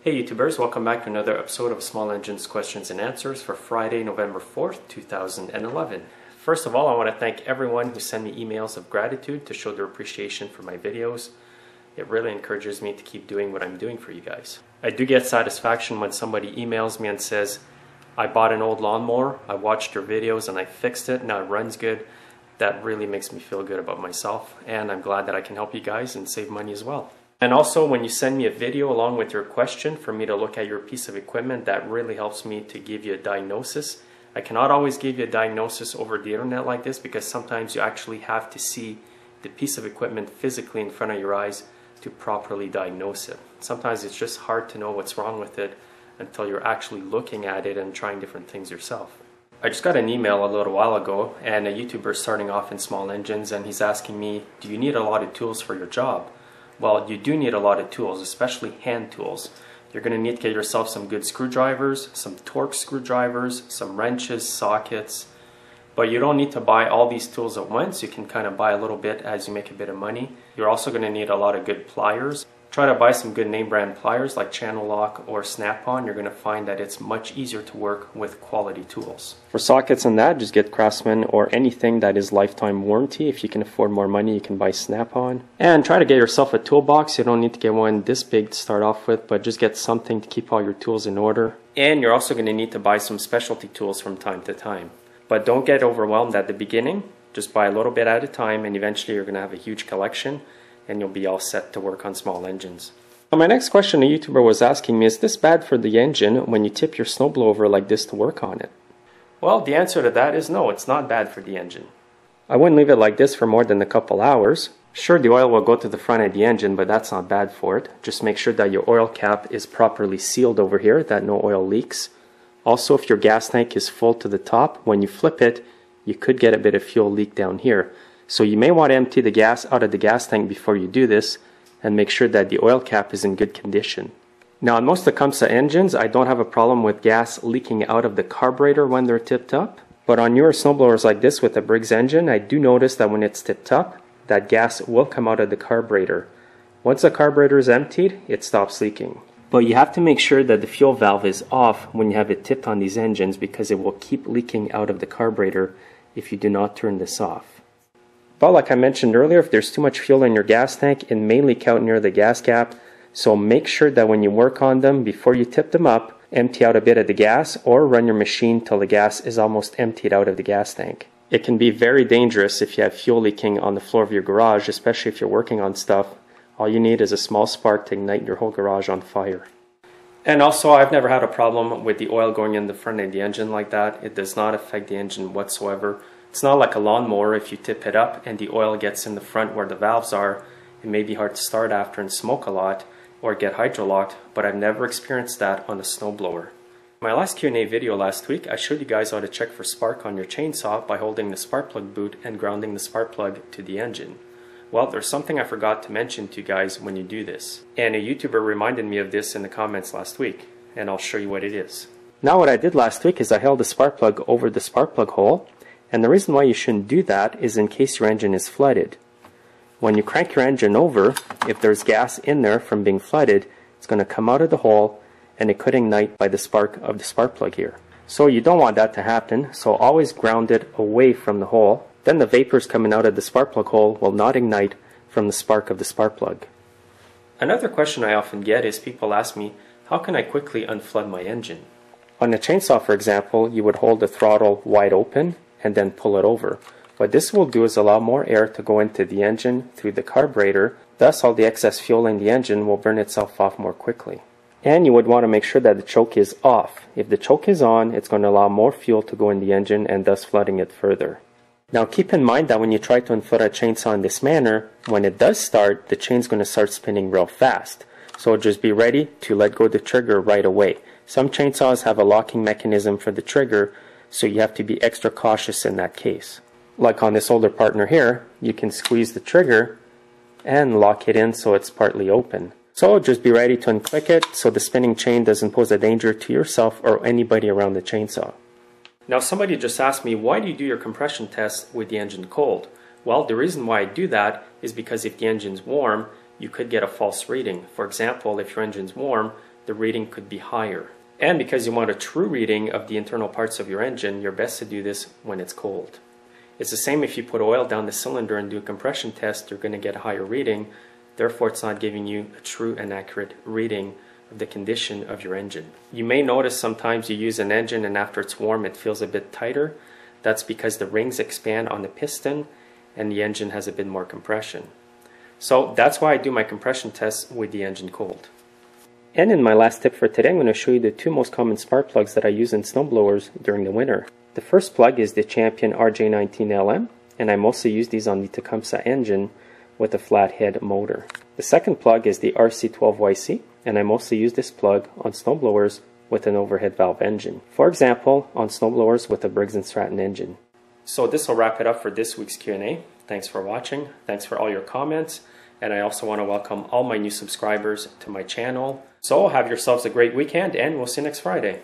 Hey YouTubers, welcome back to another episode of Small Engines Questions and Answers for Friday, November 4th, 2011. First of all, I want to thank everyone who sent me emails of gratitude to show their appreciation for my videos. It really encourages me to keep doing what I'm doing for you guys. I do get satisfaction when somebody emails me and says, I bought an old lawnmower, I watched your videos and I fixed it, now it runs good. That really makes me feel good about myself, and I'm glad that I can help you guys and save money as well. And also, when you send me a video along with your question for me to look at your piece of equipment, that really helps me to give you a diagnosis. I cannot always give you a diagnosis over the internet like this because sometimes you actually have to see the piece of equipment physically in front of your eyes to properly diagnose it. Sometimes it's just hard to know what's wrong with it until you're actually looking at it and trying different things yourself. I just got an email a little while ago, and a YouTuber starting off in small engines, and he's asking me, do you need a lot of tools for your job? Well, you do need a lot of tools, especially hand tools. You're going to need to get yourself some good screwdrivers, some Torx screwdrivers, some wrenches, sockets. But you don't need to buy all these tools at once. You can kind of buy a little bit as you make a bit of money. You're also going to need a lot of good pliers. Try to buy some good name brand pliers like Channel Lock or Snap-on. You're going to find that it's much easier to work with quality tools. For sockets and that, just get Craftsman or anything that is lifetime warranty. If you can afford more money, you can buy Snap-on. And try to get yourself a toolbox. You don't need to get one this big to start off with, but just get something to keep all your tools in order. And you're also going to need to buy some specialty tools from time to time. But don't get overwhelmed at the beginning. Just buy a little bit at a time, and eventually you're going to have a huge collection and you'll be all set to work on small engines. Now, my next question, a YouTuber was asking me, is this bad for the engine when you tip your snowblower like this to work on it? Well, the answer to that is no, it's not bad for the engine. I wouldn't leave it like this for more than a couple hours. Sure, the oil will go to the front of the engine, but that's not bad for it. Just make sure that your oil cap is properly sealed over here, that no oil leaks. Also, if your gas tank is full to the top, when you flip it, you could get a bit of fuel leak down here. So you may want to empty the gas out of the gas tank before you do this and make sure that the oil cap is in good condition. Now, on most Tecumseh engines, I don't have a problem with gas leaking out of the carburetor when they're tipped up. But on newer snowblowers like this with a Briggs engine, I do notice that when it's tipped up, that gas will come out of the carburetor. Once the carburetor is emptied, it stops leaking. But you have to make sure that the fuel valve is off when you have it tipped on these engines because it will keep leaking out of the carburetor if you do not turn this off. But like I mentioned earlier, if there's too much fuel in your gas tank, it may leak out near the gas cap. So make sure that when you work on them, before you tip them up, empty out a bit of the gas or run your machine till the gas is almost emptied out of the gas tank. It can be very dangerous if you have fuel leaking on the floor of your garage, especially if you're working on stuff. All you need is a small spark to ignite your whole garage on fire. And also, I've never had a problem with the oil going in the front of the engine like that. It does not affect the engine whatsoever. It's not like a lawnmower. If you tip it up and the oil gets in the front where the valves are, it may be hard to start after and smoke a lot or get hydrolocked, but I've never experienced that on a snowblower. In my last Q&A video last week, I showed you guys how to check for spark on your chainsaw by holding the spark plug boot and grounding the spark plug to the engine. Well, there's something I forgot to mention to you guys when you do this. And a YouTuber reminded me of this in the comments last week, and I'll show you what it is. Now what I did last week is I held the spark plug over the spark plug hole. And the reason why you shouldn't do that is in case your engine is flooded. When you crank your engine over, if there's gas in there from being flooded, it's going to come out of the hole and it could ignite by the spark of the spark plug here. So you don't want that to happen, so always ground it away from the hole. Then the vapors coming out of the spark plug hole will not ignite from the spark of the spark plug. Another question I often get is people ask me, how can I quickly unflood my engine? On a chainsaw, for example, you would hold the throttle wide open and then pull it over. What this will do is allow more air to go into the engine through the carburetor, thus all the excess fuel in the engine will burn itself off more quickly. And you would want to make sure that the choke is off. If the choke is on, it's going to allow more fuel to go in the engine and thus flooding it further. Now keep in mind that when you try to unflood a chainsaw in this manner, when it does start, the chain's going to start spinning real fast. So just be ready to let go of the trigger right away. Some chainsaws have a locking mechanism for the trigger, so you have to be extra cautious in that case. Like on this older partner here, you can squeeze the trigger and lock it in so it's partly open. So just be ready to unclick it so the spinning chain doesn't pose a danger to yourself or anybody around the chainsaw. Now somebody just asked me, why do you do your compression test with the engine cold? Well, the reason why I do that is because if the engine's warm, you could get a false reading. For example, if your engine's warm, the reading could be higher. And because you want a true reading of the internal parts of your engine, you're best to do this when it's cold. It's the same if you put oil down the cylinder and do a compression test, you're going to get a higher reading. Therefore, it's not giving you a true and accurate reading of the condition of your engine. You may notice sometimes you use an engine and after it's warm it feels a bit tighter. That's because the rings expand on the piston and the engine has a bit more compression. So that's why I do my compression tests with the engine cold. And in my last tip for today, I'm going to show you the two most common spark plugs that I use in snowblowers during the winter. The first plug is the Champion RJ19LM, and I mostly use these on the Tecumseh engine with a flathead motor. The second plug is the RC12YC, and I mostly use this plug on snowblowers with an overhead valve engine. For example, on snowblowers with a Briggs & Stratton engine. So this will wrap it up for this week's Q&A. Thanks for watching. Thanks for all your comments. And I also want to welcome all my new subscribers to my channel. So have yourselves a great weekend, and we'll see you next Friday.